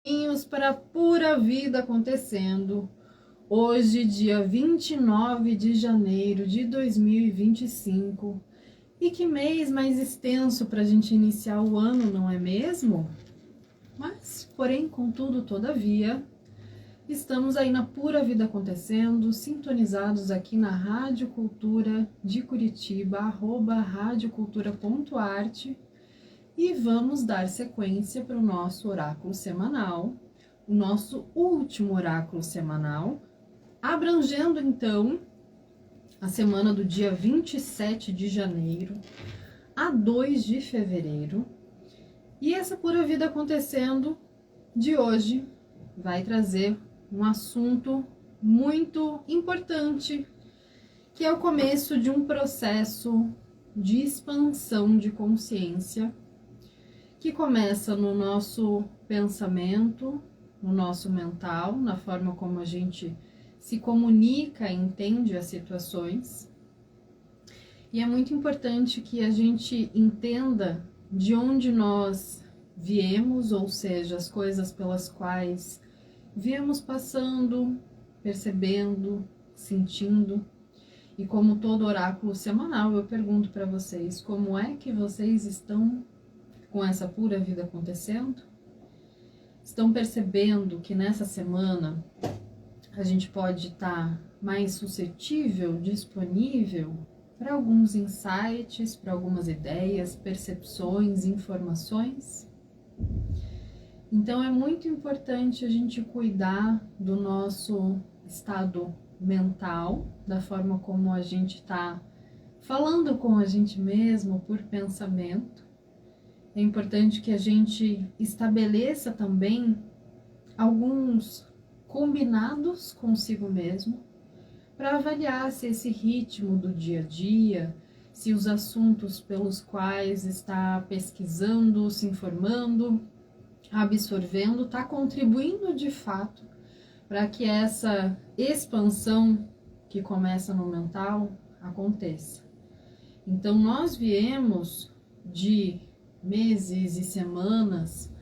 Caminhos para a pura vida acontecendo. Hoje, dia 29 de janeiro de 2025. E que mês mais extenso para a gente iniciar o ano, não é mesmo? Mas, porém, contudo, todavia, estamos aí na pura vida acontecendo, sintonizados aqui na Rádio Cultura de Curitiba, @radiocultura.arte. E vamos dar sequência para o nosso oráculo semanal, o nosso último oráculo semanal, abrangendo então a semana do dia 27 de janeiro a 2 de fevereiro. E essa pura vida acontecendo de hoje vai trazer um assunto muito importante, que é o começo de um processo de expansão de consciência, que começa no nosso pensamento, no nosso mental, na forma como a gente se comunica e entende as situações. E é muito importante que a gente entenda de onde nós viemos, ou seja, as coisas pelas quais viemos passando, percebendo, sentindo. E como todo oráculo semanal, eu pergunto para vocês, como é que vocês estão com essa pura vida acontecendo? Estão percebendo que nessa semana a gente pode estar mais suscetível, disponível para alguns insights, para algumas ideias, percepções, informações? Então é muito importante a gente cuidar do nosso estado mental, da forma como a gente está falando com a gente mesmo por pensamento. É importante que a gente estabeleça também alguns combinados consigo mesmo para avaliar se esse ritmo do dia a dia, se os assuntos pelos quais está pesquisando, se informando, absorvendo, está contribuindo de fato para que essa expansão que começa no mental aconteça. Então nós viemos de meses e semanas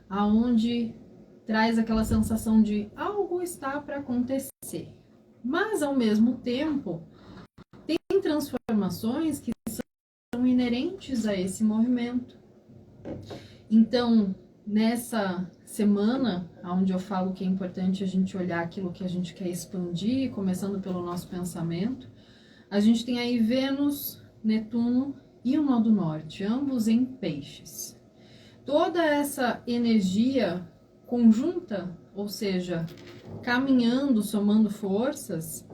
aonde traz aquela sensação de algo está para acontecer, mas ao mesmo tempo tem transformações que são inerentes a esse movimento. Então, nessa semana, onde eu falo que é importante a gente olhar aquilo que a gente quer expandir, começando pelo nosso pensamento, a gente tem aí Vênus, Netuno e o nó do norte, ambos em peixes. Toda essa energia conjunta, ou seja, caminhando, somando forças,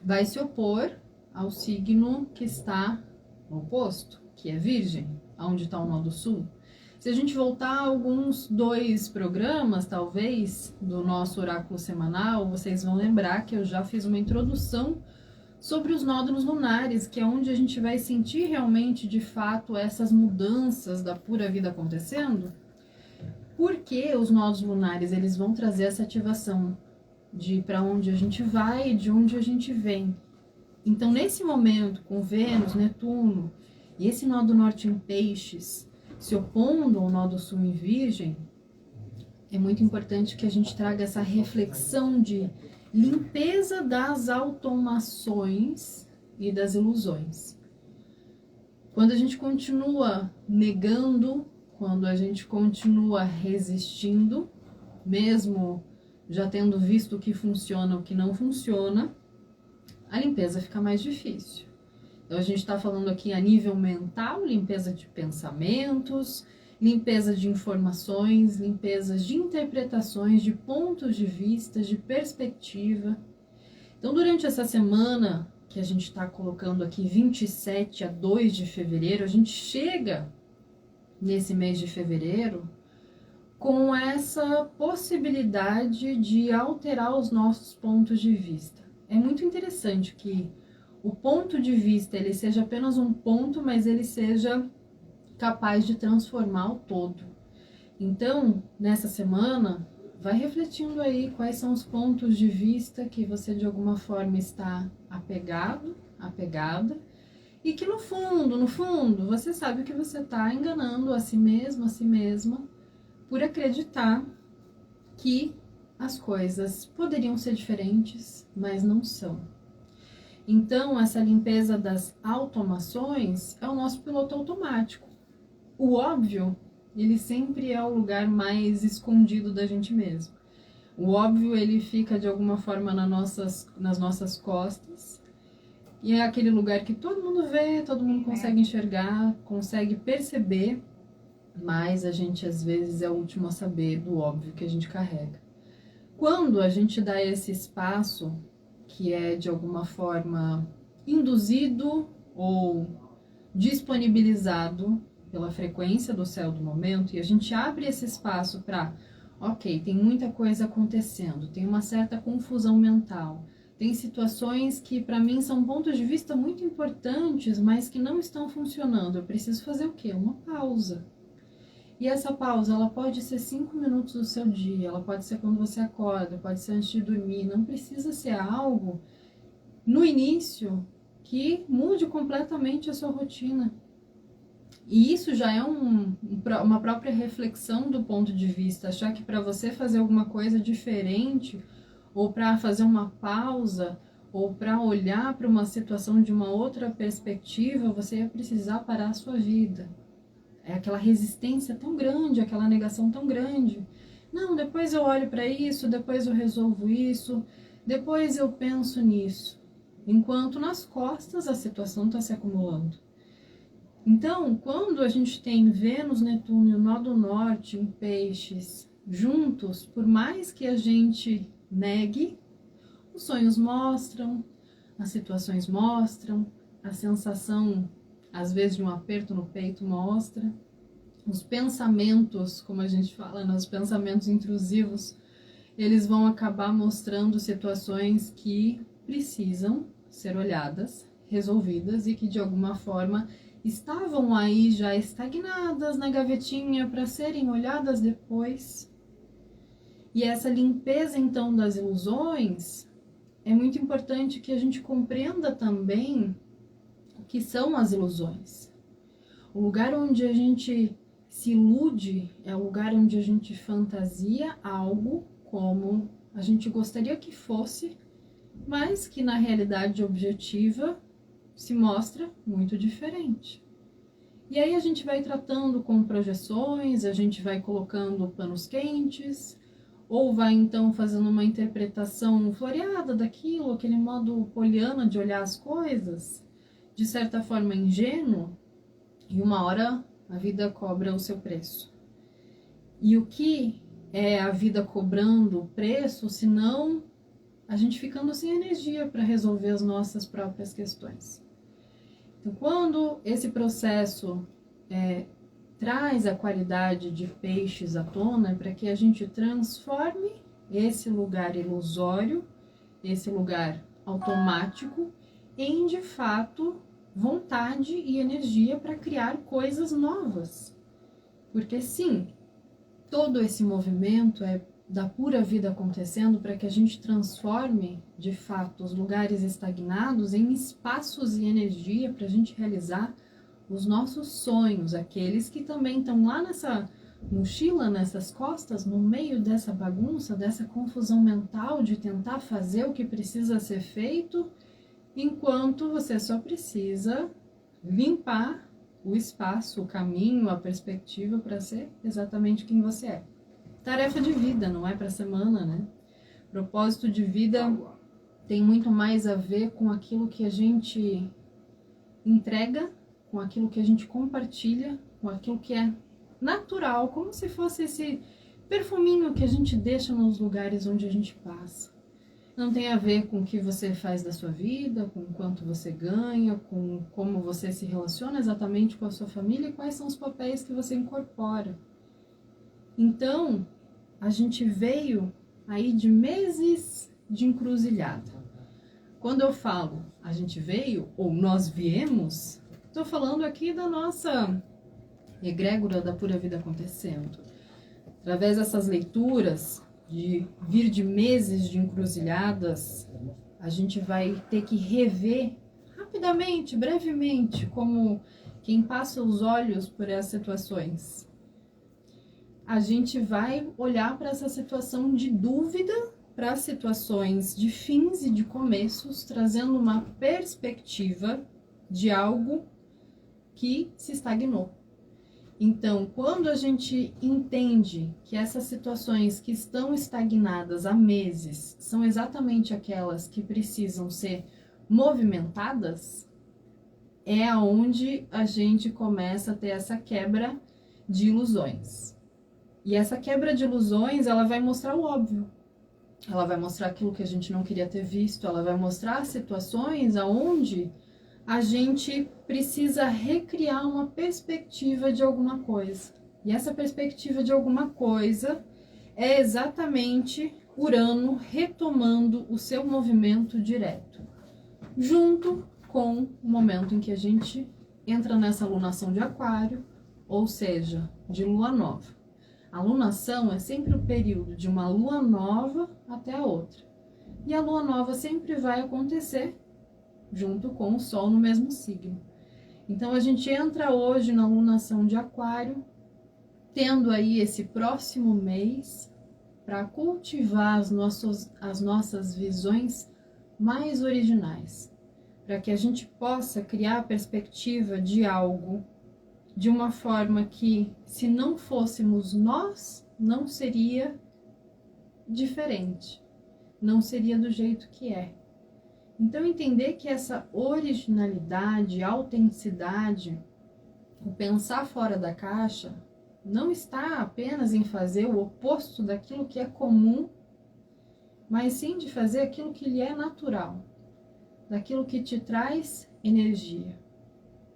vai se opor ao signo que está no oposto, que é Virgem, onde está o nó do sul. Se a gente voltar a alguns 2 programas, talvez, do nosso oráculo semanal, vocês vão lembrar que eu já fiz uma introdução sobre os nódulos lunares, que é onde a gente vai sentir realmente, de fato, essas mudanças da pura vida acontecendo. Porque os nódulos lunares, eles vão trazer essa ativação de para onde a gente vai e de onde a gente vem. Então, nesse momento, com Vênus, Netuno e esse nó do norte em peixes se opondo ao nó do sul em Virgem, é muito importante que a gente traga essa reflexão de limpeza das automações e das ilusões. Quando a gente continua negando, quando a gente continua resistindo, mesmo já tendo visto o que funciona, o que não funciona, a limpeza fica mais difícil. Então a gente está falando aqui a nível mental, limpeza de pensamentos, limpeza de informações, limpeza de interpretações, de pontos de vista, de perspectiva. Então, durante essa semana que a gente está colocando aqui, 27 a 2 de fevereiro, a gente chega nesse mês de fevereiro com essa possibilidade de alterar os nossos pontos de vista. É muito interessante que o ponto de vista ele seja apenas um ponto, mas ele seja capaz de transformar o todo. Então, nessa semana, vai refletindo aí quais são os pontos de vista que você de alguma forma está apegado, apegada, e que no fundo, você sabe que você está enganando a si mesmo, a si mesma, por acreditar que as coisas poderiam ser diferentes, mas não são. Então, essa limpeza das automações é o nosso piloto automático. O óbvio, ele sempre é o lugar mais escondido da gente mesmo. O óbvio, ele fica de alguma forma nas nossas costas. E é aquele lugar que todo mundo vê, todo mundo consegue enxergar, consegue perceber, mas a gente às vezes é o último a saber do óbvio que a gente carrega. Quando a gente dá esse espaço, que é de alguma forma induzido ou disponibilizado pela frequência do céu do momento, e a gente abre esse espaço para, ok, tem muita coisa acontecendo, tem uma certa confusão mental, tem situações que para mim são pontos de vista muito importantes, mas que não estão funcionando. Eu preciso fazer o quê? Uma pausa. E essa pausa, ela pode ser 5 minutos do seu dia, ela pode ser quando você acorda, pode ser antes de dormir, não precisa ser algo no início que mude completamente a sua rotina. E isso já é uma própria reflexão do ponto de vista, achar que para você fazer alguma coisa diferente, ou para fazer uma pausa, ou para olhar para uma situação de uma outra perspectiva, você ia precisar parar a sua vida. É aquela resistência tão grande, aquela negação tão grande. Não, depois eu olho para isso, depois eu resolvo isso, depois eu penso nisso. Enquanto nas costas a situação está se acumulando. Então, quando a gente tem Vênus, Netuno e o Nó do Norte em Peixes juntos, por mais que a gente negue, os sonhos mostram, as situações mostram, a sensação, às vezes, de um aperto no peito mostra, os pensamentos, como a gente fala, né, os pensamentos intrusivos, eles vão acabar mostrando situações que precisam ser olhadas, resolvidas e que, de alguma forma, estavam aí já estagnadas na gavetinha para serem olhadas depois. E essa limpeza, então, das ilusões, é muito importante que a gente compreenda também o que são as ilusões. O lugar onde a gente se ilude é o lugar onde a gente fantasia algo como a gente gostaria que fosse, mas que na realidade objetiva se mostra muito diferente. E aí a gente vai tratando com projeções, a gente vai colocando panos quentes, ou vai então fazendo uma interpretação floreada daquilo, aquele modo poliana de olhar as coisas, de certa forma ingênuo, e uma hora a vida cobra o seu preço. E o que é a vida cobrando o preço, senão a gente ficando sem energia para resolver as nossas próprias questões. Então, quando esse processo traz a qualidade de Peixes à tona, é para que a gente transforme esse lugar ilusório, esse lugar automático, em, de fato, vontade e energia para criar coisas novas. Porque, sim, todo esse movimento é da pura vida acontecendo para que a gente transforme, de fato, os lugares estagnados em espaços e energia para a gente realizar os nossos sonhos, aqueles que também estão lá nessa mochila, nessas costas, no meio dessa bagunça, dessa confusão mental de tentar fazer o que precisa ser feito, enquanto você só precisa limpar o espaço, o caminho, a perspectiva para ser exatamente quem você é. Tarefa de vida, não é para semana, né? Propósito de vida tem muito mais a ver com aquilo que a gente entrega, com aquilo que a gente compartilha, com aquilo que é natural, como se fosse esse perfuminho que a gente deixa nos lugares onde a gente passa. Não tem a ver com o que você faz da sua vida, com quanto você ganha, com como você se relaciona exatamente com a sua família e quais são os papéis que você incorpora. Então, a gente veio aí de meses de encruzilhada. Quando eu falo a gente veio ou nós viemos, estou falando aqui da nossa egrégora da pura vida acontecendo. Através dessas leituras, de vir de meses de encruzilhadas, a gente vai ter que rever rapidamente, brevemente, como quem passa os olhos por essas situações. a gente vai olhar para essa situação de dúvida, para as situações de fins e de começos, trazendo uma perspectiva de algo que se estagnou. Então, quando a gente entende que essas situações que estão estagnadas há meses são exatamente aquelas que precisam ser movimentadas, é aonde a gente começa a ter essa quebra de ilusões. E essa quebra de ilusões, ela vai mostrar o óbvio. Ela vai mostrar aquilo que a gente não queria ter visto, ela vai mostrar situações aonde a gente precisa recriar uma perspectiva de alguma coisa. E essa perspectiva de alguma coisa é exatamente Urano retomando o seu movimento direto, junto com o momento em que a gente entra nessa lunação de Aquário, ou seja, de lua nova. A lunação é sempre o período de uma lua nova até a outra. E a lua nova sempre vai acontecer junto com o Sol no mesmo signo. Então a gente entra hoje na lunação de Aquário, tendo aí esse próximo mês para cultivar as nossas visões mais originais, para que a gente possa criar a perspectiva de algo de uma forma que, se não fôssemos nós, não seria diferente, não seria do jeito que é. Então, entender que essa originalidade, autenticidade, o pensar fora da caixa, não está apenas em fazer o oposto daquilo que é comum, mas sim de fazer aquilo que lhe é natural, daquilo que te traz energia.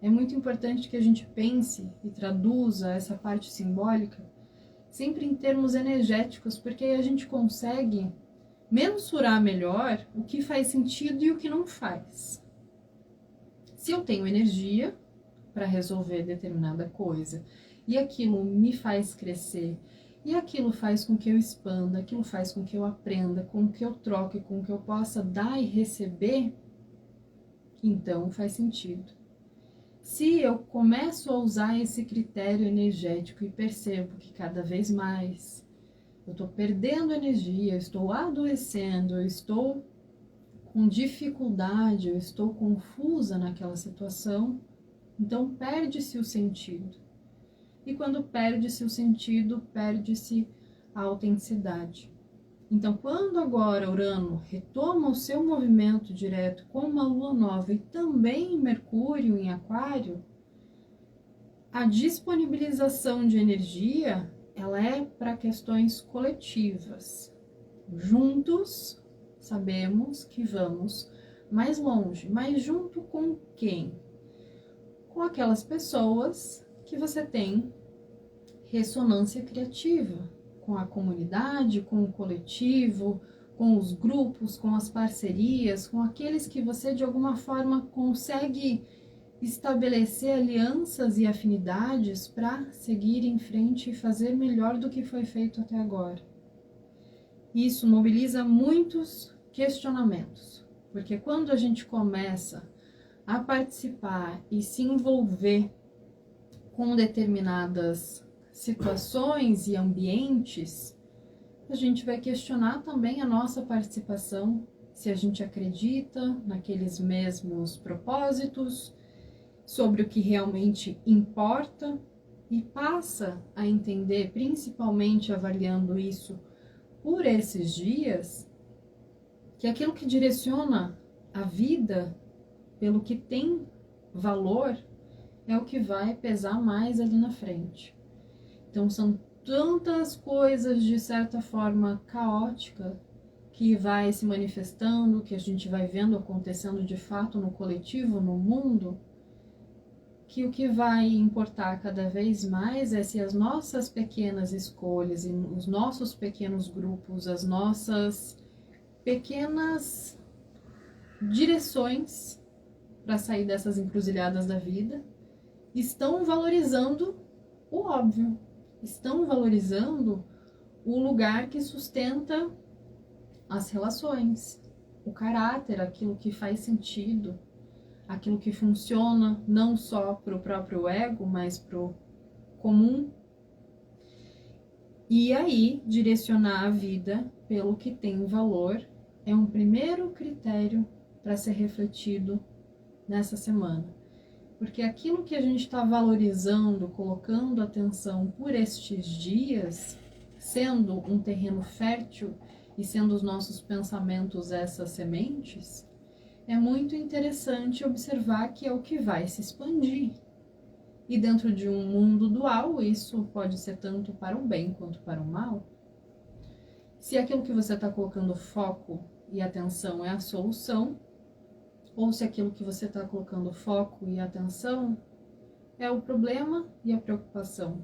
É muito importante que a gente pense e traduza essa parte simbólica sempre em termos energéticos, porque aí a gente consegue mensurar melhor o que faz sentido e o que não faz. Se eu tenho energia para resolver determinada coisa e aquilo me faz crescer, e aquilo faz com que eu expanda, aquilo faz com que eu aprenda, com que eu troque, com que eu possa dar e receber, então faz sentido. Se eu começo a usar esse critério energético e percebo que cada vez mais eu estou perdendo energia, eu estou adoecendo, eu estou com dificuldade, eu estou confusa naquela situação, então perde-se o sentido. E quando perde-se o sentido, perde-se a autenticidade. Então, quando agora Urano retoma o seu movimento direto com uma lua nova e também Mercúrio em Aquário, a disponibilização de energia, ela é para questões coletivas. Juntos, sabemos que vamos mais longe, mas junto com quem? Com aquelas pessoas que você tem ressonância criativa, com a comunidade, com o coletivo, com os grupos, com as parcerias, com aqueles que você de alguma forma consegue estabelecer alianças e afinidades para seguir em frente e fazer melhor do que foi feito até agora. Isso mobiliza muitos questionamentos, porque quando a gente começa a participar e se envolver com determinadas situações e ambientes, a gente vai questionar também a nossa participação, se a gente acredita naqueles mesmos propósitos, sobre o que realmente importa, e passa a entender, principalmente avaliando isso por esses dias, que aquilo que direciona a vida, pelo que tem valor, é o que vai pesar mais ali na frente. Então são tantas coisas de certa forma caótica que vai se manifestando, que a gente vai vendo acontecendo de fato no coletivo, no mundo, que o que vai importar cada vez mais é se as nossas pequenas escolhas e os nossos pequenos grupos, as nossas pequenas direções para sair dessas encruzilhadas da vida estão valorizando o óbvio, estão valorizando o lugar que sustenta as relações, o caráter, aquilo que faz sentido, aquilo que funciona não só para o próprio ego, mas para o comum. E aí, direcionar a vida pelo que tem valor é um primeiro critério para ser refletido nessa semana. Porque aquilo que a gente está valorizando, colocando atenção por estes dias, sendo um terreno fértil e sendo os nossos pensamentos essas sementes, é muito interessante observar que é o que vai se expandir. E dentro de um mundo dual, isso pode ser tanto para o bem quanto para o mal. Se aquilo que você está colocando foco e atenção é a solução, ou se aquilo que você está colocando foco e atenção é o problema e a preocupação.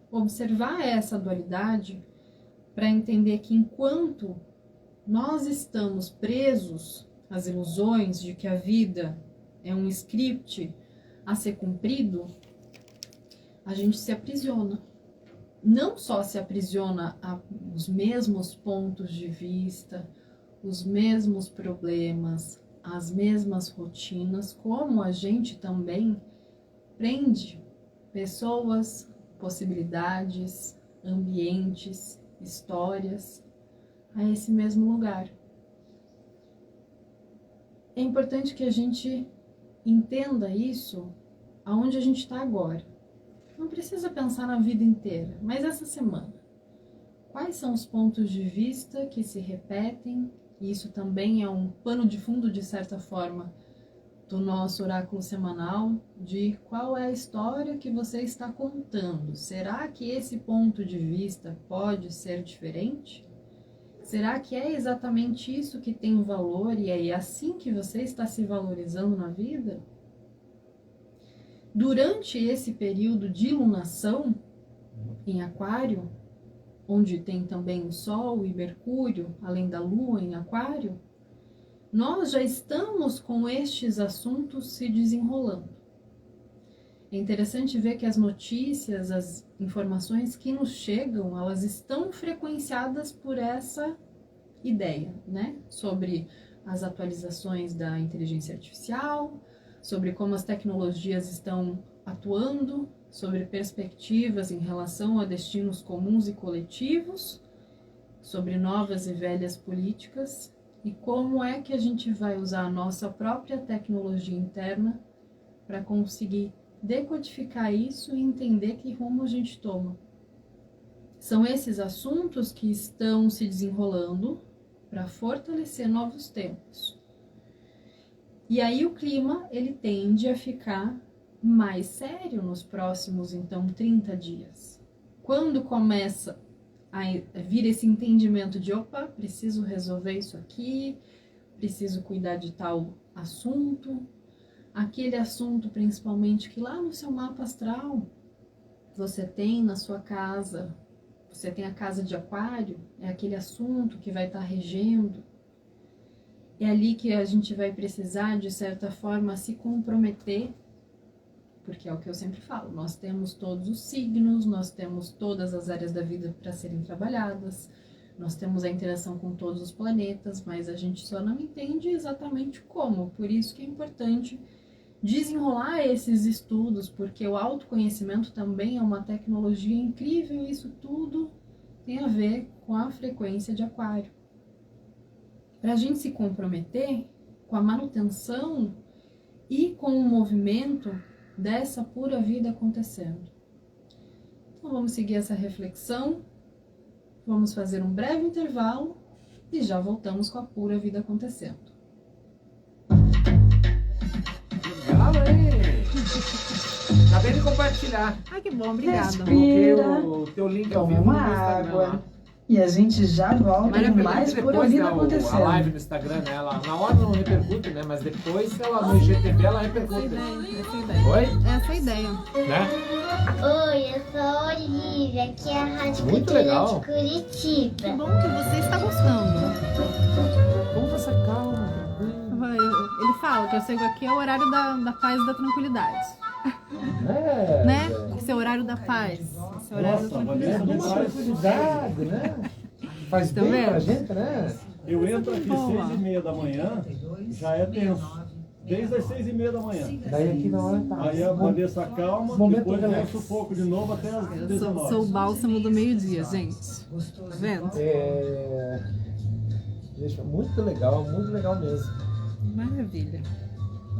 Observar essa dualidade para entender que enquanto nós estamos presos às ilusões de que a vida é um script a ser cumprido, a gente se aprisiona. Não só se aprisiona aos mesmos pontos de vista, os mesmos problemas, as mesmas rotinas, como a gente também prende pessoas, possibilidades, ambientes, histórias a esse mesmo lugar. É importante que a gente entenda isso aonde a gente está agora. Não precisa pensar na vida inteira, mas essa semana. Quais são os pontos de vista que se repetem? E isso também é um pano de fundo, de certa forma, do nosso oráculo semanal, de qual é a história que você está contando. Será que esse ponto de vista pode ser diferente? Será que é exatamente isso que tem valor e é assim que você está se valorizando na vida? Durante esse período de lunação em Aquário, onde tem também o Sol e Mercúrio, além da Lua em Aquário, nós já estamos com estes assuntos se desenrolando. É interessante ver que as notícias, as informações que nos chegam, elas estão frequenciadas por essa ideia, né? Sobre as atualizações da inteligência artificial, sobre como as tecnologias estão atuando, sobre perspectivas em relação a destinos comuns e coletivos, sobre novas e velhas políticas e como é que a gente vai usar a nossa própria tecnologia interna para conseguir decodificar isso e entender que rumo a gente toma. São esses assuntos que estão se desenrolando para fortalecer novos tempos. E aí o clima, ele tende a ficar mais sério nos próximos, então, 30 dias. Quando começa a vir esse entendimento de, opa, preciso resolver isso aqui, preciso cuidar de tal assunto, aquele assunto principalmente que lá no seu mapa astral você tem na sua casa, você tem a casa de Aquário, é aquele assunto que vai estar regendo. É ali que a gente vai precisar, de certa forma, se comprometer, porque é o que eu sempre falo, nós temos todos os signos, nós temos todas as áreas da vida para serem trabalhadas, nós temos a interação com todos os planetas, mas a gente só não entende exatamente como. Por isso que é importante desenrolar esses estudos, porque o autoconhecimento também é uma tecnologia incrível e isso tudo tem a ver com a frequência de Aquário. Para a gente se comprometer com a manutenção e com o movimento dessa pura vida acontecendo. Então vamos seguir essa reflexão, vamos fazer um breve intervalo e já voltamos com a pura vida acontecendo. Legal, hein? Acabei de compartilhar. Ai, que bom, obrigada. Coloquei o teu link ao vivo no Toma meu Instagram lá. água. E a gente já volta com mais pura Depois, vida né, a live acontecendo. no Instagram, né, ela, na hora não repercute, né? Mas depois ela no IGTV ela repercute. Essa ideia. Oi? Essa é a ideia. Né? Oi, eu sou a Olivia, aqui é a Rádio Muito Cultura legal. de Curitiba. Que bom que você está gostando. Vamos com essa calma, tranquilo. Ele fala que eu sei que aqui é o horário da paz e da tranquilidade. É, Né? velho. Esse é o horário da paz. Esse é o horário da Nossa, mas tranquilidade. uma tranquilidade, né? Faz Tá bem vendo? pra gente, né? Eu entro aqui Boa. 6h30 da manhã, já é tenso. desde as 6h30 da manhã. Daí aqui na hora tá. Aí a Vanessa acalma, Momento depois relax. desce o foco de novo até as Eu 19. sou o bálsamo do meio-dia, gente. Tá vendo? Muito legal mesmo. Maravilha.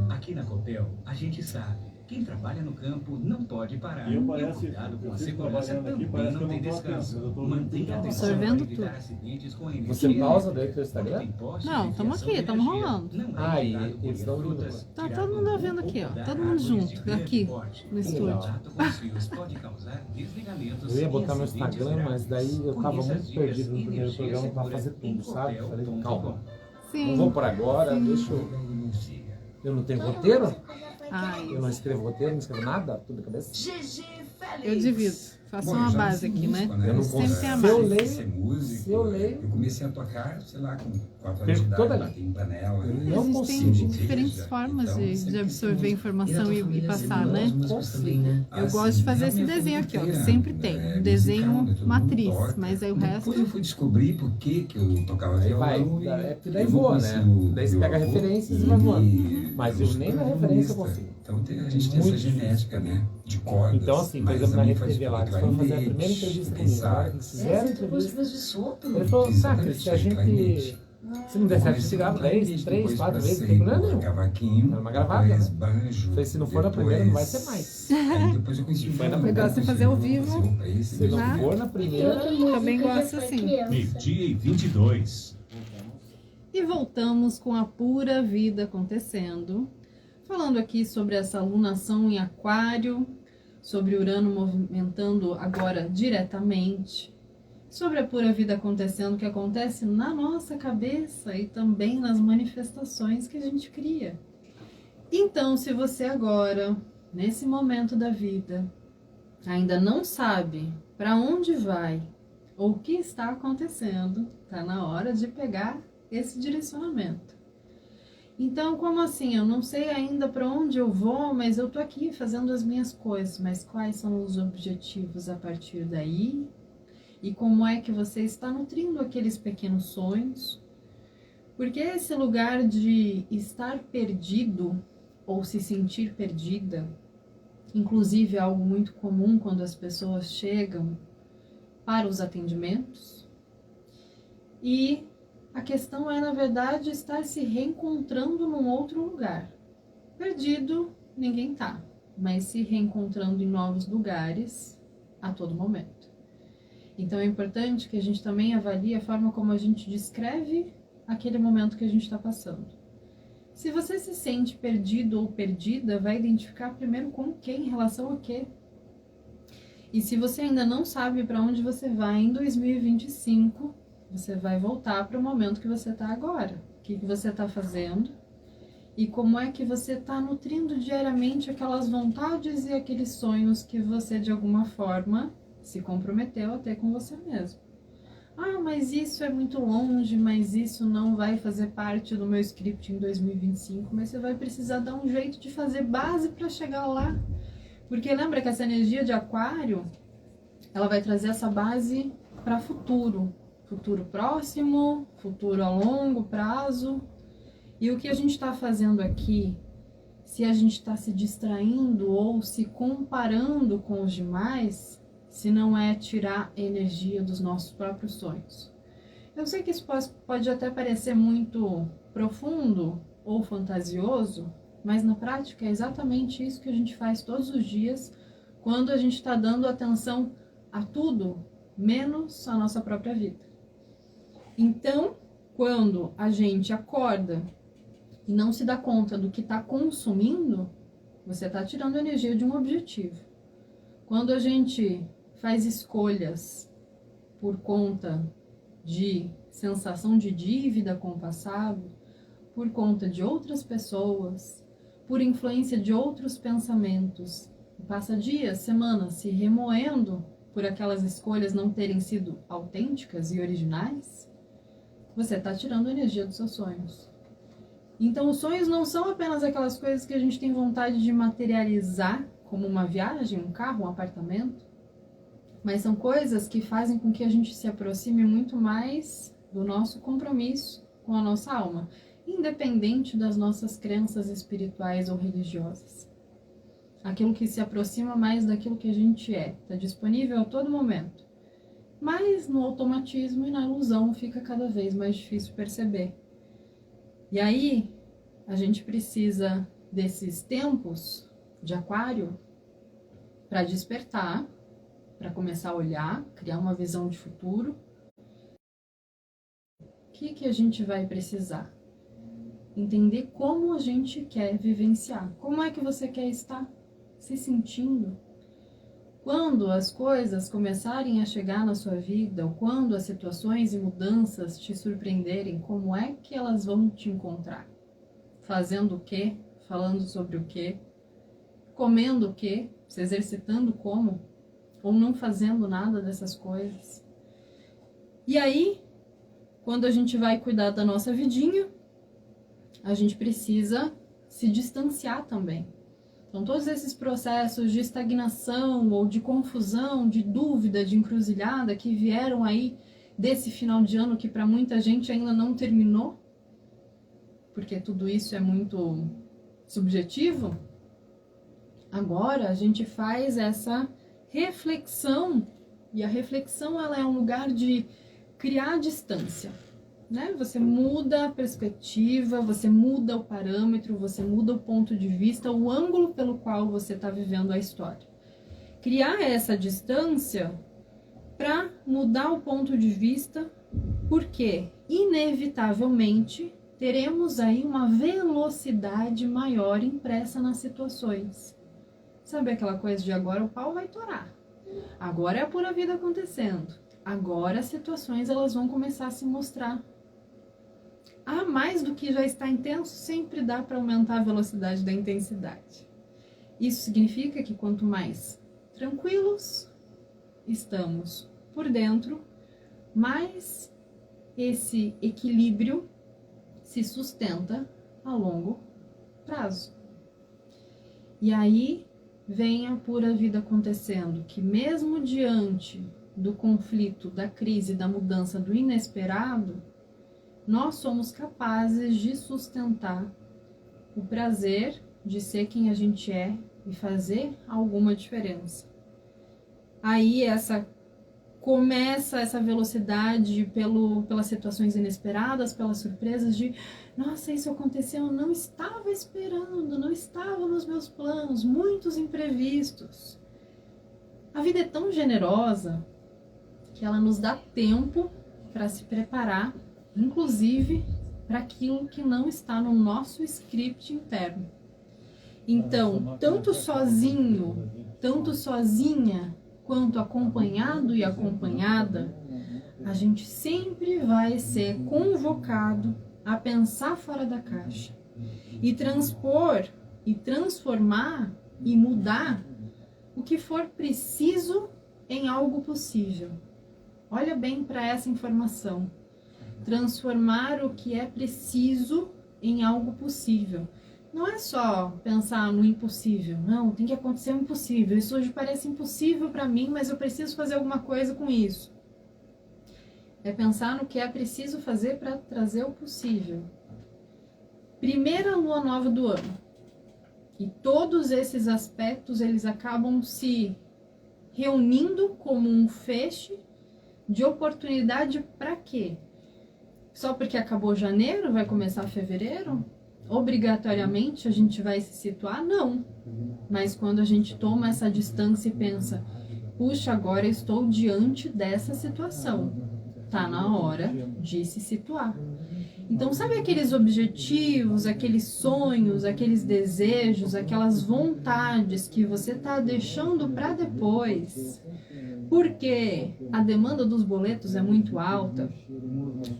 Aqui na Copel, a gente sabe, quem trabalha no campo não pode parar. Eu E o parece, cuidado com eu a fico segurança trabalhando aqui, também parece que eu não tem não tô descanso. atento, eu tô Mantenha a atenção Absorvendo para evitar tudo. acidentes com energia. Você pausa daí pro Quando Instagram? tem postes Não, de tamo fiação aqui, de tamo energia, rolando. não é Ah, e indicado colher eles dão frutas, Tá tirar todo mundo bambu vendo aqui, ou ó. podar Todo mundo árvores junto, de grande aqui, porte. no O estúdio. contato com os fios pode causar desligamentos Eu ia e botar no acidentes Instagram, mas daí eu tava Conheça as muito dicas perdido no primeiro Energia programa pra Segura fazer em tudo, sabe? Falei, copel.com. calma. Sim. Não vou por agora, deixa eu... Eu não tenho roteiro? Ai, Eu não escrevo roteiro, não escrevo nada, tudo na cabeça. eu divido. Faço uma base aqui, né? Eu não Sempre tem a consigo. Se eu base. leio, Ser músico, se eu leio, eu comecei a tocar, sei lá, com 4 anos de perco idade, toda a bater em panela. Eu não Existem consigo. diferentes formas de absorver informação e passar, né? Eu gosto de fazer esse desenho aqui, ó, que sempre tem. Um desenho matriz, mas aí o resto... Depois eu fui descobrir por que eu tocava Aí violão. vai, é porque daí voa, né? Daí você pega referências e vai voando. Mas eu nem na referência eu consigo. Então a gente tem essa genética, né? De cordas. Então, assim, por mas exemplo, na também Rede faz TV lá, que vai foram fazer a mente, primeira entrevista tem comigo, agora que sax. fizeram a entrevista, ele falou, Exatamente, saca, se a gente, vai mente. se não der certo, você grava 10, 3, 4 vezes, não tem problema nenhum. Cavaquinho, Era uma gravada, depois né? banjo. Falei, se não for na primeira, não vai ser mais. Aí depois eu conheci o Foi na violão, Eu gosto de fazer ao vivo. Se não for na primeira, Também gosto assim. Meio-dia e 22. E voltamos com a pura vida acontecendo, falando aqui sobre essa alunação em Aquário, sobre Urano movimentando agora diretamente, sobre a pura vida acontecendo, que acontece na nossa cabeça e também nas manifestações que a gente cria. Então, se você agora, nesse momento da vida, ainda não sabe para onde vai ou o que está acontecendo, tá na hora de pegar esse direcionamento. Então, como assim? Eu não sei ainda para onde eu vou, mas eu tô aqui fazendo as minhas coisas. Mas quais são os objetivos a partir daí? E como é que você está nutrindo aqueles pequenos sonhos? Porque esse lugar de estar perdido ou se sentir perdida, inclusive é algo muito comum quando as pessoas chegam para os atendimentos. E a questão é, na verdade, estar se reencontrando num outro lugar. Perdido, ninguém tá, mas se reencontrando em novos lugares a todo momento. Então é importante que a gente também avalie a forma como a gente descreve aquele momento que a gente está passando. Se você se sente perdido ou perdida, vai identificar primeiro com quem, em relação a quê. E se você ainda não sabe para onde você vai em 2025, você vai voltar para o momento que você está agora. O que você está fazendo e como é que você está nutrindo diariamente aquelas vontades e aqueles sonhos que você, de alguma forma, se comprometeu a ter com você mesmo. Ah, mas isso é muito longe, mas isso não vai fazer parte do meu script em 2025, mas você vai precisar dar um jeito de fazer base para chegar lá. Porque lembra que essa energia de Aquário, ela vai trazer essa base para futuro. Futuro próximo, futuro a longo prazo. E o que a gente está fazendo aqui, se a gente está se distraindo ou se comparando com os demais, se não é tirar energia dos nossos próprios sonhos. Eu sei que isso pode até parecer muito profundo ou fantasioso, mas na prática é exatamente isso que a gente faz todos os dias quando a gente está dando atenção a tudo, menos a nossa própria vida. Então, quando a gente acorda e não se dá conta do que está consumindo, você está tirando energia de um objetivo. Quando a gente faz escolhas por conta de sensação de dívida com o passado, por conta de outras pessoas, por influência de outros pensamentos, e passa dias, semanas se remoendo por aquelas escolhas não terem sido autênticas e originais, você está tirando energia dos seus sonhos. Então, os sonhos não são apenas aquelas coisas que a gente tem vontade de materializar, como uma viagem, um carro, um apartamento, mas são coisas que fazem com que a gente se aproxime muito mais do nosso compromisso com a nossa alma. independente das nossas crenças espirituais ou religiosas. Aquilo que se aproxima mais daquilo que a gente é, está disponível a todo momento. Mas no automatismo e na ilusão fica cada vez mais difícil perceber. E aí, a gente precisa desses tempos de aquário para despertar, para começar a olhar, criar uma visão de futuro. O que a gente vai precisar? Entender como a gente quer vivenciar. Como é que você quer estar se sentindo? Quando as coisas começarem a chegar na sua vida, ou quando as situações e mudanças te surpreenderem, como é que elas vão te encontrar? Fazendo o quê? Falando sobre o quê? Comendo o quê? Se exercitando como? Ou não fazendo nada dessas coisas? E aí, quando a gente vai cuidar da nossa vidinha, a gente precisa se distanciar também. Então, todos esses processos de estagnação ou de confusão, de dúvida, de encruzilhada que vieram aí desse final de ano que para muita gente ainda não terminou, porque tudo isso é muito subjetivo, agora a gente faz essa reflexão, e a reflexão ela é um lugar de criar distância. Né? Você muda a perspectiva, você muda o parâmetro, você muda o ponto de vista, o ângulo pelo qual você está vivendo a história. Criar essa distância para mudar o ponto de vista, porque inevitavelmente teremos aí uma velocidade maior impressa nas situações. Sabe aquela coisa de agora o pau vai torar, agora é a pura vida acontecendo, agora as situações elas vão começar a se mostrar. Mais do que já está intenso, sempre dá para aumentar a velocidade da intensidade. Isso significa que quanto mais tranquilos estamos por dentro, mais esse equilíbrio se sustenta a longo prazo. E aí vem a pura vida acontecendo, que mesmo diante do conflito, da crise, da mudança, do inesperado, nós somos capazes de sustentar o prazer de ser quem a gente é e fazer alguma diferença. Aí começa essa velocidade pelas situações inesperadas, pelas surpresas de nossa, isso aconteceu, eu não estava esperando, não estava nos meus planos, muitos imprevistos. A vida é tão generosa que ela nos dá tempo para se preparar, inclusive para aquilo que não está no nosso script interno. Então, tanto sozinho, tanto sozinha, quanto acompanhado e acompanhada, a gente sempre vai ser convocado a pensar fora da caixa e transpor e transformar e mudar o que for preciso em algo possível. Olha bem para essa informação. Transformar o que é preciso em algo possível. Não é só pensar no impossível. Não, tem que acontecer o impossível. Isso hoje parece impossível para mim, mas eu preciso fazer alguma coisa com isso. É pensar no que é preciso fazer para trazer o possível. Primeira lua nova do ano. E todos esses aspectos, eles acabam se reunindo como um feixe de oportunidade para quê? Só porque acabou janeiro, vai começar fevereiro? Obrigatoriamente a gente vai se situar? Não. Mas quando a gente toma essa distância e pensa, puxa, agora eu estou diante dessa situação, tá na hora de se situar. Então, sabe aqueles objetivos, aqueles sonhos, aqueles desejos, aquelas vontades que você tá deixando para depois? Porque a demanda dos boletos é muito alta,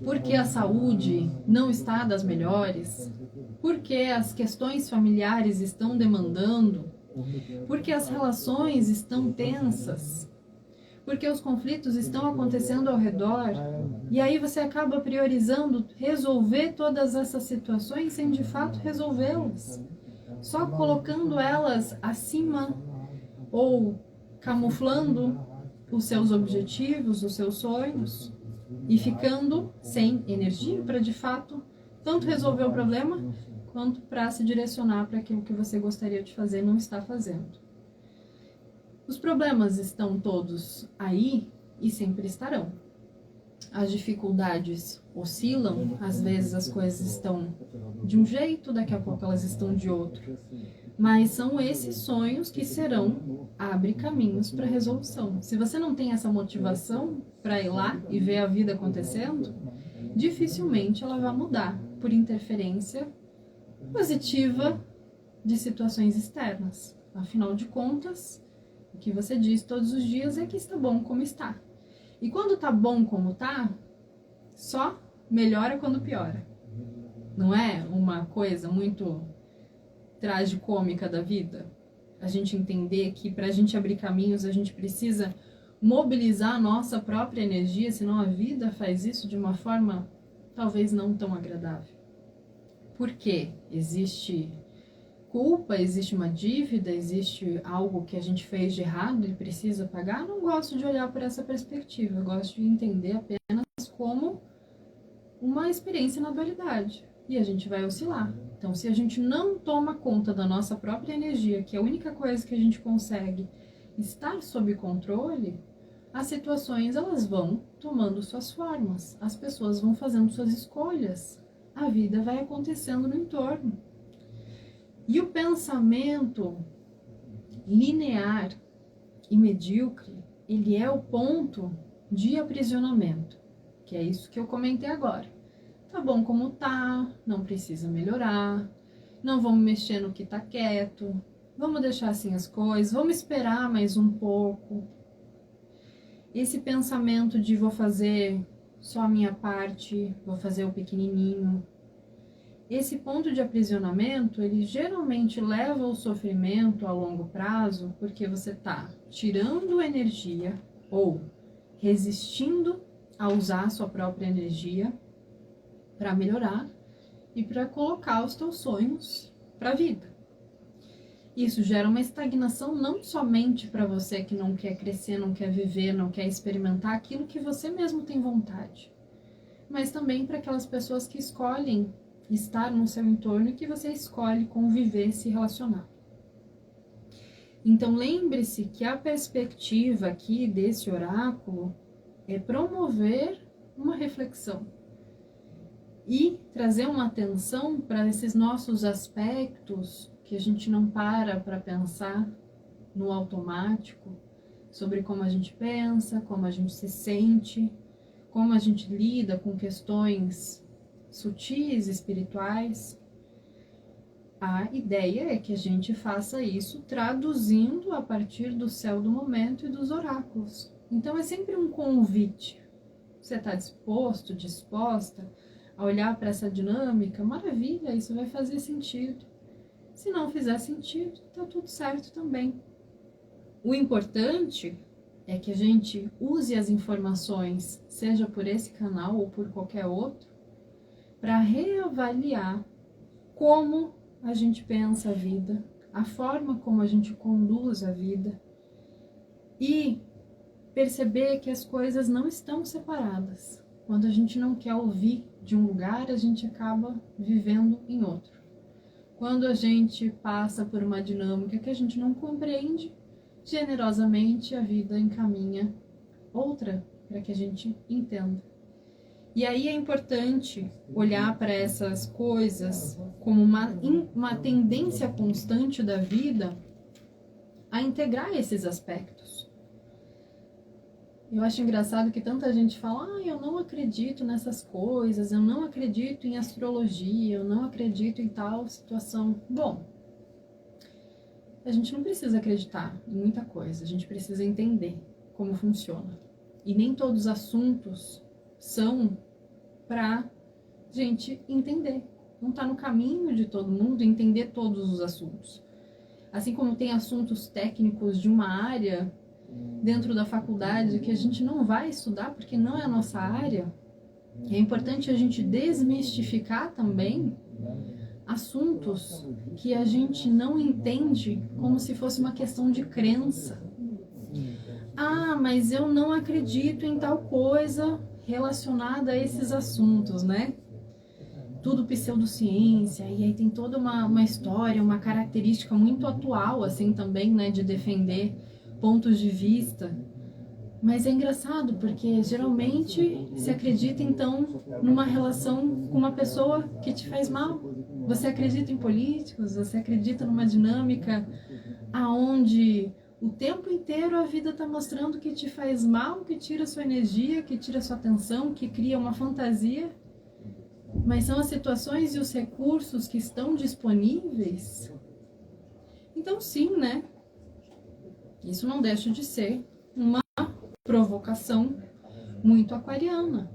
porque a saúde não está das melhores, porque as questões familiares estão demandando, porque as relações estão tensas, porque os conflitos estão acontecendo ao redor, e aí você acaba priorizando resolver todas essas situações sem de fato resolvê-las, só colocando elas acima ou camuflando os seus objetivos, os seus sonhos, e ficando sem energia para de fato tanto resolver o problema, quanto para se direcionar para aquilo que você gostaria de fazer e não está fazendo. Os problemas estão todos aí e sempre estarão. As dificuldades oscilam, às vezes as coisas estão de um jeito, daqui a pouco elas estão de outro. Mas são esses sonhos que abre caminhos para resolução. Se você não tem essa motivação para ir lá e ver a vida acontecendo, dificilmente ela vai mudar por interferência positiva de situações externas. Afinal de contas, o que você diz todos os dias é que está bom como está. E quando está bom como está, só melhora quando piora. Não é uma coisa muito tragicômica da vida? A gente entender que para a gente abrir caminhos, a gente precisa mobilizar a nossa própria energia, senão a vida faz isso de uma forma talvez não tão agradável. Por quê? Existe culpa, existe uma dívida, existe algo que a gente fez de errado e precisa pagar? Não gosto de olhar por essa perspectiva, eu gosto de entender apenas como uma experiência na dualidade. E a gente vai oscilar. Então, se a gente não toma conta da nossa própria energia, que é a única coisa que a gente consegue estar sob controle, as situações elas vão tomando suas formas, as pessoas vão fazendo suas escolhas, a vida vai acontecendo no entorno. E o pensamento linear e medíocre, ele é o ponto de aprisionamento, que é isso que eu comentei agora. Tá bom como tá, não precisa melhorar, não vamos mexer no que tá quieto, vamos deixar assim as coisas, vamos esperar mais um pouco. Esse pensamento de vou fazer só a minha parte, vou fazer o pequenininho. Esse ponto de aprisionamento, ele geralmente leva ao sofrimento a longo prazo, porque você tá tirando energia ou resistindo a usar a sua própria energia para melhorar e para colocar os teus sonhos para a vida. Isso gera uma estagnação não somente para você que não quer crescer, não quer viver, não quer experimentar aquilo que você mesmo tem vontade, mas também para aquelas pessoas que escolhem estar no seu entorno e que você escolhe conviver e se relacionar. Então lembre-se que a perspectiva aqui desse oráculo é promover uma reflexão e trazer uma atenção para esses nossos aspectos que a gente não para pensar no automático, sobre como a gente pensa, como a gente se sente, como a gente lida com questões sutis, espirituais. A ideia é que a gente faça isso traduzindo a partir do céu do momento e dos oráculos. Então é sempre um convite. Você está disposto, disposta a olhar para essa dinâmica? Maravilha, isso vai fazer sentido. Se não fizer sentido, está tudo certo também. O importante é que a gente use as informações, seja por esse canal ou por qualquer outro, para reavaliar como a gente pensa a vida, a forma como a gente conduz a vida e perceber que as coisas não estão separadas. Quando a gente não quer ouvir de um lugar, a gente acaba vivendo em outro. Quando a gente passa por uma dinâmica que a gente não compreende, generosamente a vida encaminha outra para que a gente entenda. E aí é importante olhar para essas coisas como uma tendência constante da vida a integrar esses aspectos. Eu acho engraçado que tanta gente fala, eu não acredito nessas coisas, eu não acredito em astrologia, eu não acredito em tal situação. Bom, a gente não precisa acreditar em muita coisa, a gente precisa entender como funciona. E nem todos os assuntos são para gente entender. Não está no caminho de todo mundo entender todos os assuntos. Assim como tem assuntos técnicos de uma área dentro da faculdade que a gente não vai estudar porque não é a nossa área, é importante a gente desmistificar também assuntos que a gente não entende como se fosse uma questão de crença. Mas eu não acredito em tal coisa relacionada a esses assuntos, né? tudo pseudociência, e aí tem toda uma história, uma característica muito atual, assim, também, né, de defender pontos de vista. Mas é engraçado, porque geralmente se acredita, então, numa relação com uma pessoa que te faz mal. Você acredita em políticos, você acredita numa dinâmica aonde o tempo inteiro a vida está mostrando que te faz mal, que tira sua energia, que tira sua atenção, que cria uma fantasia. Mas são as situações e os recursos que estão disponíveis. Então sim, né? Isso não deixa de ser uma provocação muito aquariana.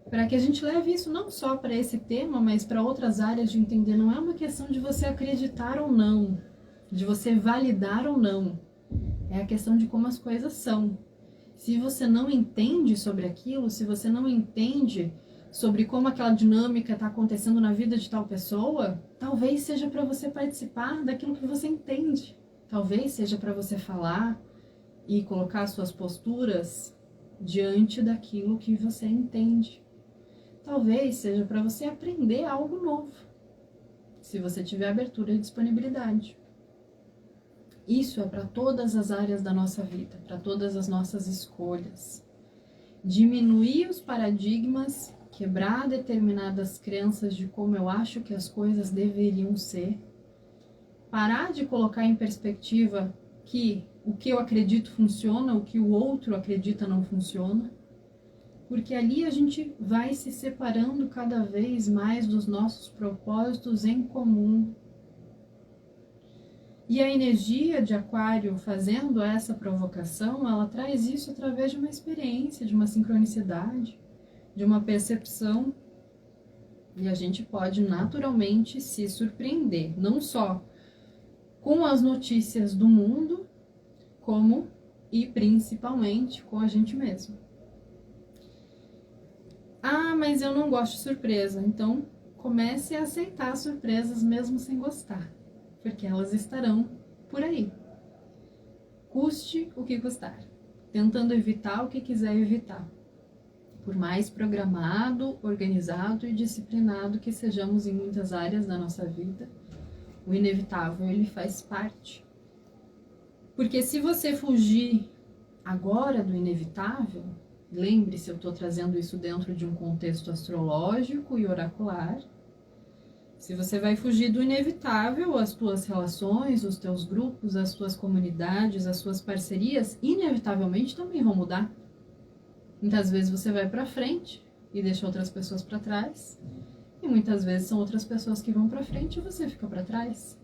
Para que a gente leve isso não só para esse tema, mas para outras áreas de entender. Não é uma questão de você acreditar ou não, de você validar ou não. É a questão de como as coisas são. Se você não entende sobre aquilo, se você não entende sobre como aquela dinâmica está acontecendo na vida de tal pessoa, talvez seja para você participar daquilo que você entende. Talvez seja para você falar e colocar suas posturas diante daquilo que você entende. Talvez seja para você aprender algo novo, se você tiver abertura e disponibilidade. Isso é para todas as áreas da nossa vida, para todas as nossas escolhas. Diminuir os paradigmas, quebrar determinadas crenças de como eu acho que as coisas deveriam ser, parar de colocar em perspectiva que o que eu acredito funciona, o que o outro acredita não funciona, porque ali a gente vai se separando cada vez mais dos nossos propósitos em comum. E a energia de Aquário fazendo essa provocação, ela traz isso através de uma experiência, de uma sincronicidade, de uma percepção. E a gente pode naturalmente se surpreender, não só com as notícias do mundo, como e principalmente com a gente mesmo. Ah, mas eu não gosto de surpresa. Então comece a aceitar surpresas mesmo sem gostar, porque elas estarão por aí. Custe o que custar, tentando evitar o que quiser evitar. Por mais programado, organizado e disciplinado que sejamos em muitas áreas da nossa vida, o inevitável, ele faz parte. Porque se você fugir agora do inevitável, lembre-se, eu estou trazendo isso dentro de um contexto astrológico e oracular. Se você vai fugir do inevitável, as tuas relações, os teus grupos, as tuas comunidades, as suas parcerias, inevitavelmente também vão mudar. Muitas vezes você vai para frente e deixa outras pessoas para trás. E muitas vezes são outras pessoas que vão para frente e você fica para trás.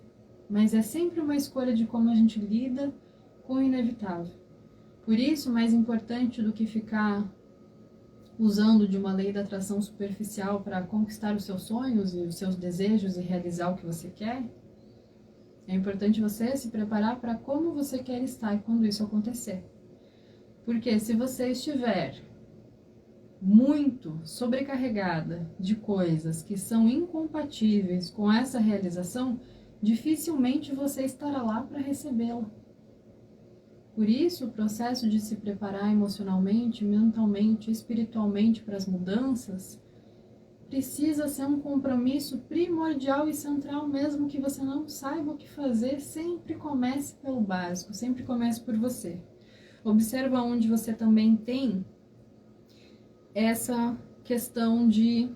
Mas é sempre uma escolha de como a gente lida com o inevitável. Por isso, mais importante do que ficar usando de uma lei da atração superficial para conquistar os seus sonhos e os seus desejos e realizar o que você quer, é importante você se preparar para como você quer estar quando isso acontecer. Porque se você estiver muito sobrecarregada de coisas que são incompatíveis com essa realização, dificilmente você estará lá para recebê-la. Por isso, o processo de se preparar emocionalmente, mentalmente, espiritualmente para as mudanças precisa ser um compromisso primordial e central, mesmo que você não saiba o que fazer. Sempre comece pelo básico, sempre comece por você. Observa onde você também tem essa questão de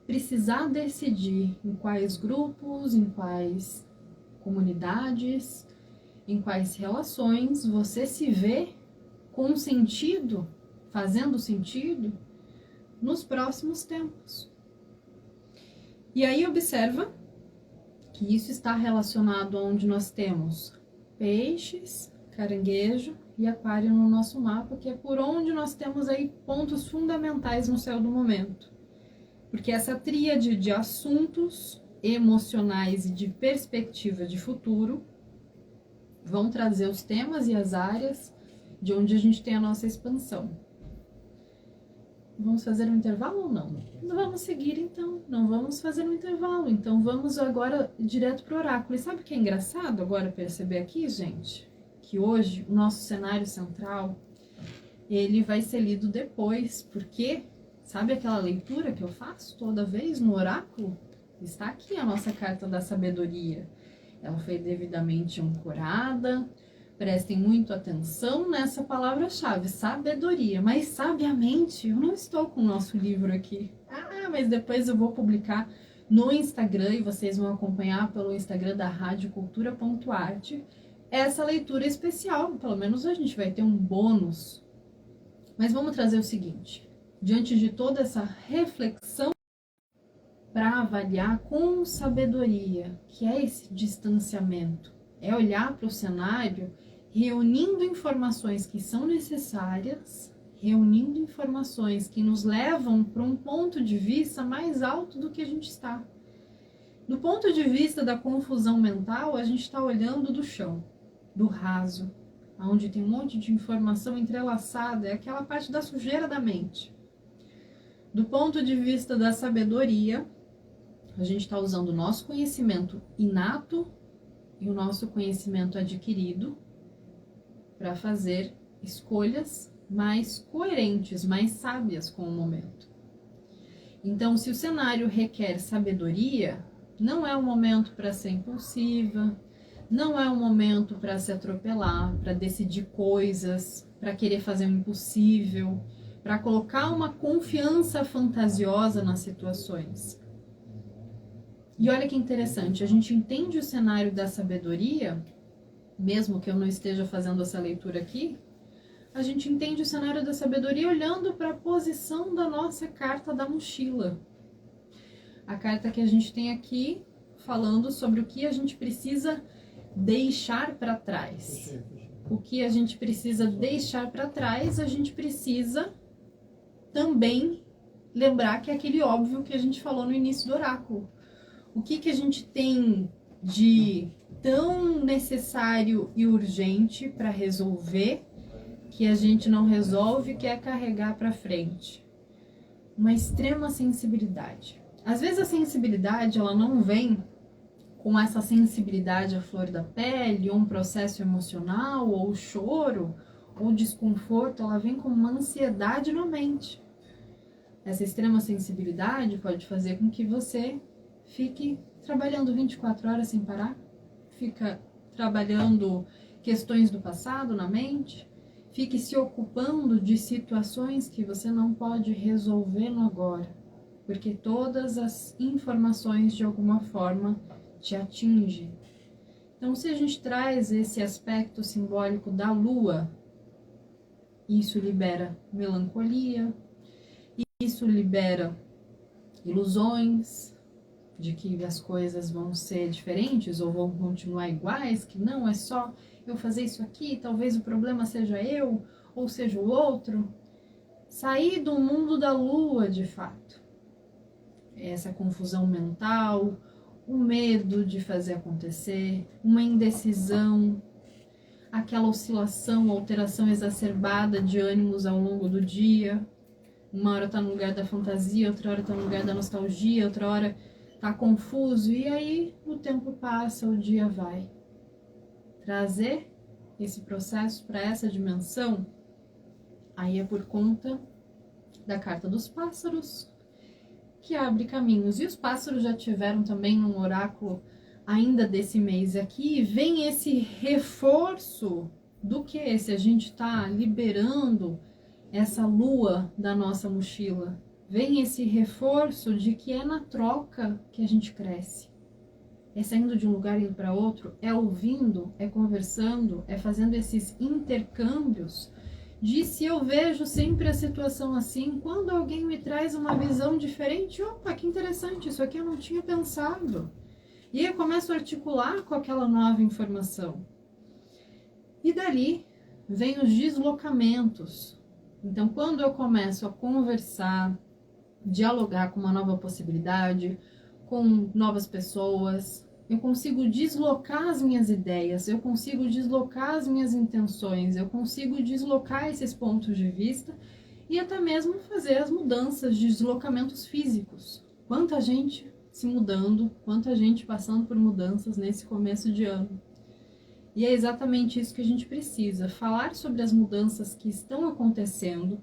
precisar decidir em quais grupos, em quais comunidades, em quais relações você se vê com sentido, fazendo sentido nos próximos tempos. E aí observa que isso está relacionado onde nós temos peixes, caranguejo e aquário no nosso mapa, que é por onde nós temos aí pontos fundamentais no céu do momento. Porque essa tríade de assuntos emocionais e de perspectiva de futuro vão trazer os temas e as áreas de onde a gente tem a nossa expansão. Vamos fazer um intervalo ou não? Não vamos seguir então, não vamos fazer um intervalo. Então vamos agora direto para o oráculo. E sabe o que é engraçado agora perceber aqui, gente? Que hoje o nosso cenário central, ele vai ser lido depois, porque Sabe aquela leitura que eu faço toda vez no oráculo? Está aqui a nossa carta da sabedoria. Ela foi devidamente ancorada. Prestem muito atenção nessa palavra-chave, sabedoria. Mas sabiamente, eu não estou com o nosso livro aqui. Mas depois eu vou publicar no Instagram e vocês vão acompanhar pelo Instagram da radiocultura.arte essa leitura especial. Pelo menos a gente vai ter um bônus. Mas vamos trazer o seguinte. Diante de toda essa reflexão, para avaliar com sabedoria, que é esse distanciamento, é olhar para o cenário, reunindo informações que são necessárias, reunindo informações que nos levam para um ponto de vista mais alto do que a gente está. Do ponto de vista da confusão mental, a gente está olhando do chão, do raso, onde tem um monte de informação entrelaçada, é aquela parte da sujeira da mente. Do ponto de vista da sabedoria, a gente está usando o nosso conhecimento inato e o nosso conhecimento adquirido para fazer escolhas mais coerentes, mais sábias com o momento. Então, se o cenário requer sabedoria, não é um momento para ser impulsiva, não é um momento para se atropelar, para decidir coisas, para querer fazer o impossível, para colocar uma confiança fantasiosa nas situações. E olha que interessante, a gente entende o cenário da sabedoria, mesmo que eu não esteja fazendo essa leitura aqui, a gente entende o cenário da sabedoria olhando para a posição da nossa carta da mochila. A carta que a gente tem aqui falando sobre o que a gente precisa deixar para trás. O que a gente precisa deixar para trás, a gente precisa também lembrar que é aquele óbvio que a gente falou no início do oráculo. O que a gente tem de tão necessário e urgente para resolver que a gente não resolve, que é carregar para frente? Uma extrema sensibilidade. Às vezes a sensibilidade ela não vem com essa sensibilidade à flor da pele, ou um processo emocional, ou choro, ou desconforto, ela vem com uma ansiedade na mente. Essa extrema sensibilidade pode fazer com que você fique trabalhando 24 horas sem parar, fica trabalhando questões do passado na mente, fique se ocupando de situações que você não pode resolver no agora, porque todas as informações de alguma forma te atingem. Então, se a gente traz esse aspecto simbólico da lua, isso libera melancolia, isso libera ilusões de que as coisas vão ser diferentes ou vão continuar iguais, que não é só eu fazer isso aqui, talvez o problema seja eu ou seja o outro. Sair do mundo da lua, de fato. Essa confusão mental, o medo de fazer acontecer, uma indecisão, aquela oscilação, alteração exacerbada de ânimos ao longo do dia. Uma hora está no lugar da fantasia, outra hora está no lugar da nostalgia, outra hora está confuso, e aí o tempo passa, o dia vai. Trazer esse processo para essa dimensão, aí é por conta da carta dos pássaros, que abre caminhos. E os pássaros já tiveram também um oráculo ainda desse mês aqui, vem esse reforço do que se a gente está liberando essa lua da nossa mochila. Vem esse reforço de que é na troca que a gente cresce. É saindo de um lugar e indo para outro, é ouvindo, é conversando, é fazendo esses intercâmbios de se eu vejo sempre a situação assim, quando alguém me traz uma visão diferente, opa, que interessante, isso aqui eu não tinha pensado. E aí eu começo a articular com aquela nova informação. E dali vem os deslocamentos. Então, quando eu começo a conversar, dialogar com uma nova possibilidade, com novas pessoas, eu consigo deslocar as minhas ideias, eu consigo deslocar as minhas intenções, eu consigo deslocar esses pontos de vista e até mesmo fazer as mudanças de deslocamentos físicos. Quanta gente se mudando, quanta gente passando por mudanças nesse começo de ano. E é exatamente isso que a gente precisa, falar sobre as mudanças que estão acontecendo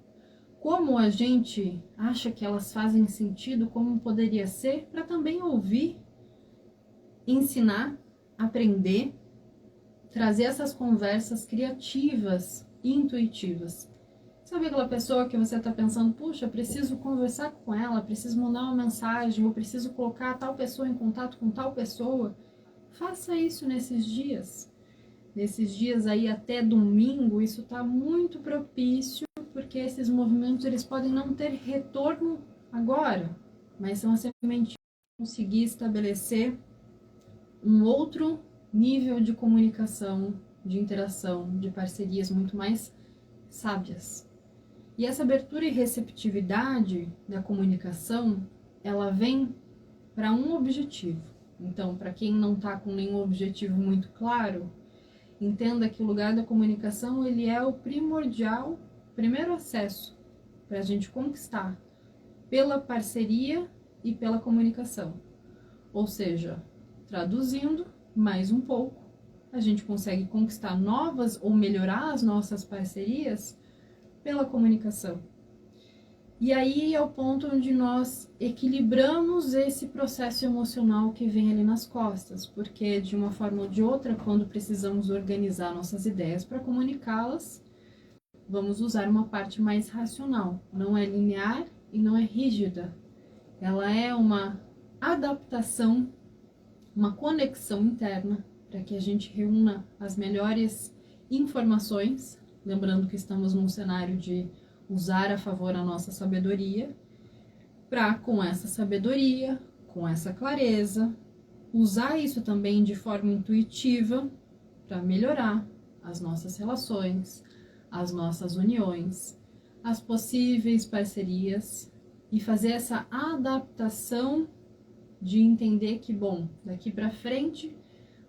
como a gente acha que elas fazem sentido, como poderia ser, para também ouvir, ensinar, aprender, trazer essas conversas criativas e intuitivas. Sabe aquela pessoa que você está pensando, puxa, preciso conversar com ela, preciso mandar uma mensagem, ou preciso colocar tal pessoa em contato com tal pessoa? Faça isso nesses dias. Nesses dias aí até domingo, isso está muito propício, porque esses movimentos eles podem não ter retorno agora, mas são a sementinha de conseguir estabelecer um outro nível de comunicação, de interação, de parcerias muito mais sábias. E essa abertura e receptividade da comunicação, ela vem para um objetivo. Então, para quem não está com nenhum objetivo muito claro, entenda que o lugar da comunicação ele é o primordial, primeiro acesso para a gente conquistar pela parceria e pela comunicação. Ou seja, traduzindo mais um pouco, a gente consegue conquistar novas ou melhorar as nossas parcerias pela comunicação. E aí é o ponto onde nós equilibramos esse processo emocional que vem ali nas costas, porque de uma forma ou de outra, quando precisamos organizar nossas ideias para comunicá-las, vamos usar uma parte mais racional. Não é linear e não é rígida. Ela é uma adaptação, uma conexão interna para que a gente reúna as melhores informações, lembrando que estamos num cenário de usar a favor a nossa sabedoria, para com essa sabedoria, com essa clareza, usar isso também de forma intuitiva para melhorar as nossas relações, as nossas uniões, as possíveis parcerias e fazer essa adaptação de entender que, bom, daqui para frente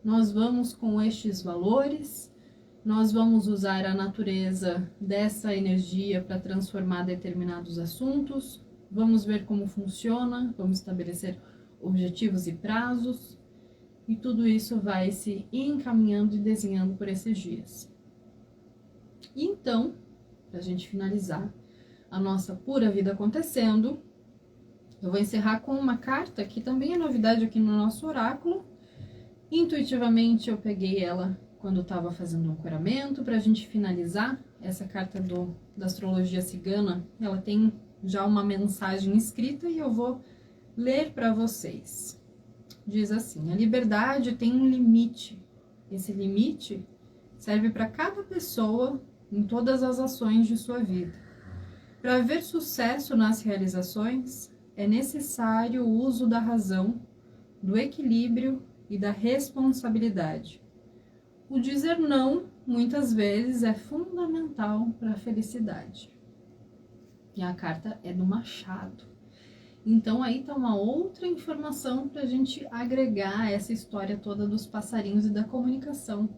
nós vamos com estes valores, nós vamos usar a natureza dessa energia para transformar determinados assuntos, vamos ver como funciona, vamos estabelecer objetivos e prazos, e tudo isso vai se encaminhando e desenhando por esses dias. E então, para a gente finalizar a nossa pura vida acontecendo, eu vou encerrar com uma carta que também é novidade aqui no nosso oráculo. Intuitivamente eu peguei ela quando estava fazendo um ancoramento, para a gente finalizar. Essa carta da astrologia cigana, ela tem já uma mensagem escrita e eu vou ler para vocês. Diz assim: a liberdade tem um limite. Esse limite serve para cada pessoa em todas as ações de sua vida. Para haver sucesso nas realizações, é necessário o uso da razão, do equilíbrio e da responsabilidade. O dizer não, muitas vezes, é fundamental para a felicidade. E a carta é do Machado. Então aí está uma outra informação para a gente agregar essa história toda dos passarinhos e da comunicação.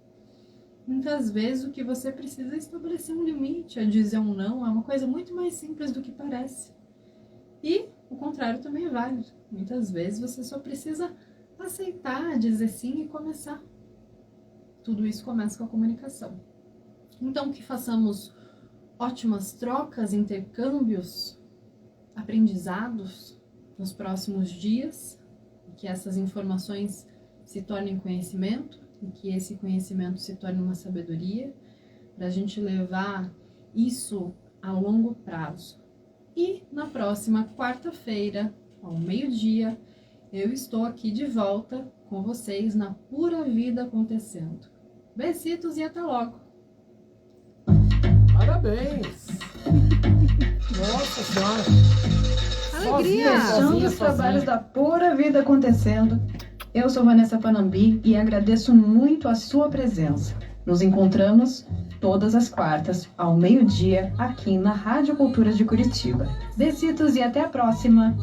Muitas vezes o que você precisa é estabelecer um limite, é dizer um não, é uma coisa muito mais simples do que parece. E o contrário também é válido. Muitas vezes você só precisa aceitar, dizer sim e começar. Tudo isso começa com a comunicação. Então, que façamos ótimas trocas, intercâmbios, aprendizados nos próximos dias, que essas informações se tornem conhecimento e que esse conhecimento se torne uma sabedoria, para a gente levar isso a longo prazo. E na próxima quarta-feira, ao meio-dia, eu estou aqui de volta com vocês na Pura Vida Acontecendo. Besitos e até logo! Parabéns! Nossa Senhora! Alegria! Fechando os trabalhos da Pura Vida Acontecendo, eu sou Vanessa Panambi e agradeço muito a sua presença. Nos encontramos todas as quartas, ao meio-dia, aqui na Rádio Cultura de Curitiba. Besitos e até a próxima!